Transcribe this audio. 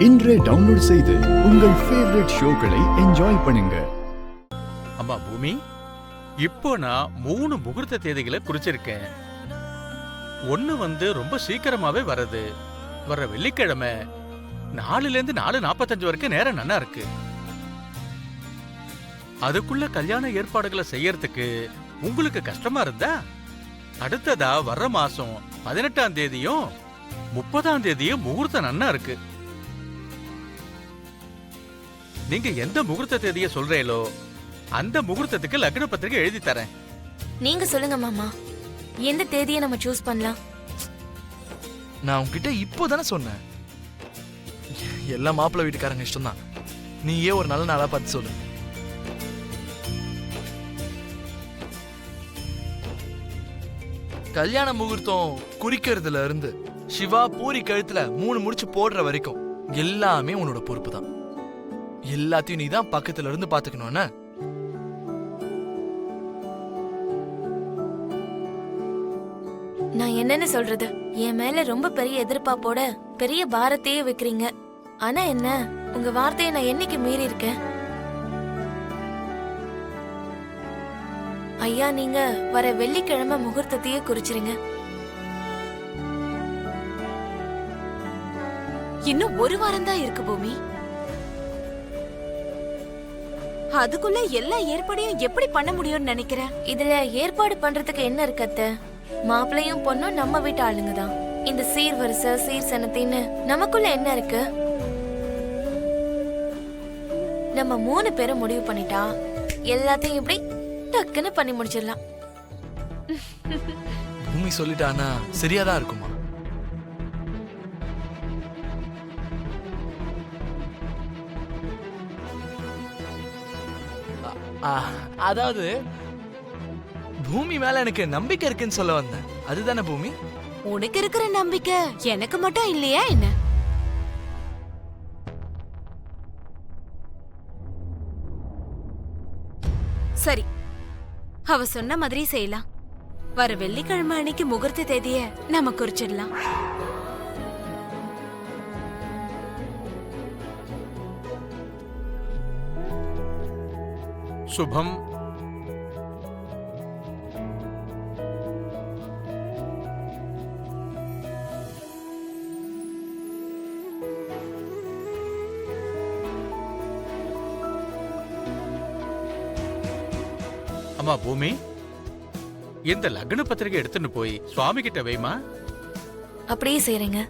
இன்றே டவுன்லோட் செய்து உங்கள் ஃபேவரட் ஷோக்களை என்ஜாய் பண்ணுங்க. அம்மா பூமி, இப்போ நான் 3 முகூர்த்த தேதிகளை குறிச்சிருக்கேன். ஒன்னு ரொம்ப சீக்கிரமாவே வருது. வர வெள்ளிக்கிழமை 4லேருந்து 4:45 வரைக்கும் நேரம் நல்லா இருக்கு. அதுக்குள்ள கல்யாண ஏற்பாடுகளை செய்யறதுக்கு உங்களுக்கு கஷ்டமா இருந்தா அடுத்ததா வர்ற மாசம் 18ஆம் தேதியும் 30ஆம் தேதியும் முகூர்த்தம் நன்னா இருக்கு. நீங்க எந்த முகூர்த்த தேதியை சொல்றீங்களோ அந்த முகூர்த்தத்துக்கு லக்ன பத்திரிகை எழுதி தரேன். நீங்க சொல்லுங்க மாமா, எந்த தேதியை நம்ம சூஸ் பண்ணலாம்? நான் உன்கிட்ட இப்போதானே சொன்னேன், எல்லா மாப்பிள்ளை வீட்டுக்காரங்க இஷ்டம்தான். நீயே ஒரு நல்ல நாளா பார்த்து சொல்லு. கல்யாண முகூர்த்தம் குறிக்கிறதுல இருந்து சிவா பூரி கழுத்துல 3 முடிச்சு போடுற வரைக்கும் எல்லாமே உன்னோட பொறுப்பு தான். எல்லாத்தையும் நீதான் பக்கத்துல இருந்து பாத்துக்கணும்னு. நான் என்னன்னு சொல்றது, என் மேல ரொம்ப பெரிய எதிர்பார்ப்போட பெரிய பாரத்தையே வைக்கிறீங்க. ஆனா என்ன, உங்க வார்த்தையை நான் என்னைக்கு மீறி இருக்கேன்? ஐயா, நீங்க வர வெள்ளிக்கிழமை முகூர்த்தத்தையே குறிச்சிருங்க. இன்னும் ஒரு வாரம் தான் இருக்கு பூமி. அதுக்குள்ள எல்லா ஏற்பாடையும் எப்படி பண்ண முடியும்னு நினைக்கிறேன்? இதுல ஏற்பாடு பண்றதுக்கு என்ன இருக்கு அத்தை? மாப்பிள்ளையும் பொண்ணும் நம்ம வீட்டு ஆளுங்க தான். இந்த சீர்வரிசை சீர்சனத்தின்னு நமக்குள்ள என்ன இருக்கு? நம்ம 3 பேரும் முடிவு பண்ணிட்டா எல்லாத்தையும் இப்படி டக்குன்னு பண்ணி முடிச்சிடலாம். பூமி சொல்லிட்டானா சரியாதான் இருக்குமா? அதாவது பூமி மேல எனக்கு நம்பிக்கை இருக்குன்னு சொல்ல வந்தேன். அதுதானே பூமி? உனக்கு இருக்கிற நம்பிக்கை எனக்கு மட்டும் இல்லையா என்ன? சரி, அவ சொன்ன மாதிரி செய்யலாம். வர வெள்ளிக்கிழமை அன்னைக்கு முகூர்த்த தேதிய நாம குறிச்சிடலாம். சுபம். அம்மா பூமி, இந்த லக்ன பத்திரிகை எடுத்துன்னு போய் சுவாமி கிட்ட வைமா. அப்படியே செய்றேங்க.